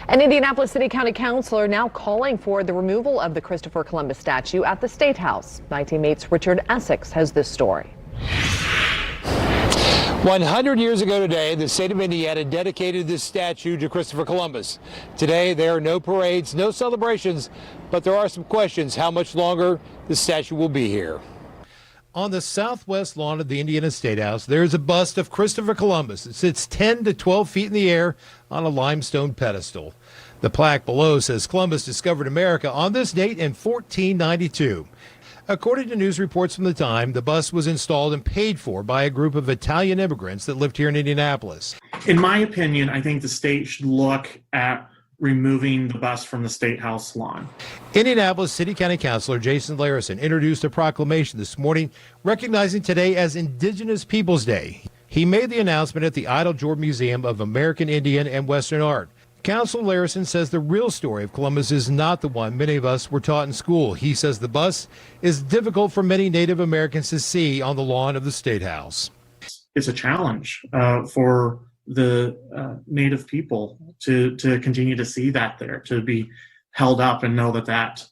An Indianapolis City County councilor now calling for the removal of the Christopher Columbus statue at the Statehouse. My teammate's Richard Essex has this story. 100 years ago today, the state of Indiana dedicated this statue to Christopher Columbus. Today, there are no parades, no celebrations, but there are some questions how much longer the statue will be here. On the southwest lawn of the Indiana Statehouse, there is a bust of Christopher Columbus. It sits 10 to 12 feet in the air on a limestone pedestal. The plaque below says Columbus discovered America on this date in 1492. According to news reports from the time, the bust was installed and paid for by a group of Italian immigrants that lived here in Indianapolis. In my opinion, I think the state should look at removing the bust from the Statehouse lawn. Indianapolis City County Councilor Jason Larison introduced a proclamation this morning recognizing today as Indigenous Peoples Day. He made the announcement at the Idle Jordan Museum of American Indian and Western Art. Councilor Larison says the real story of Columbus is not the one many of us were taught in school. He says the bust is difficult for many Native Americans to see on the lawn of the Statehouse. It's a challenge for the Native people to continue to see that there, to be held up and know that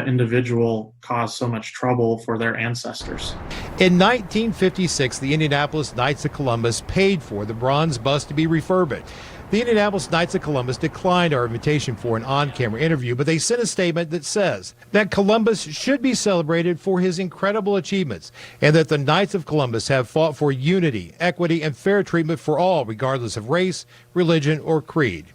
individual caused so much trouble for their ancestors. In 1956, the Indianapolis Knights of Columbus paid for the bronze bust to be refurbished. The Indianapolis Knights of Columbus declined our invitation for an on-camera interview, but they sent a statement that says that Columbus should be celebrated for his incredible achievements and that the Knights of Columbus have fought for unity, equity, and fair treatment for all, regardless of race, religion, or creed.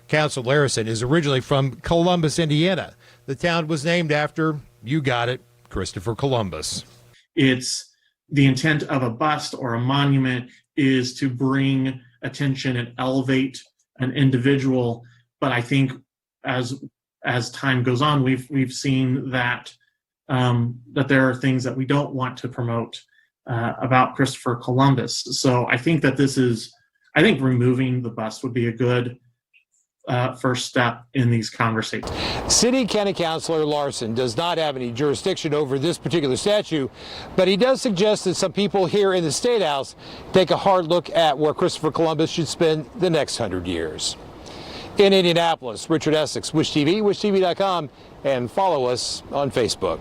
Councilor Larison is originally from Columbus, Indiana. The town was named after, you got it, Christopher Columbus. It's the intent of a bust or a monument is to bring attention and elevate an individual, but I think as time goes on, we've seen that that there are things that we don't want to promote about Christopher Columbus. So I think that I think removing the bust would be a good first step in these conversations. City County Councilor Larson does not have any jurisdiction over this particular statue, but he does suggest that some people here in the Statehouse take a hard look at where Christopher Columbus should spend the next 100 years. In Indianapolis, Richard Essex, Wish TV, wishtv.com, and follow us on Facebook.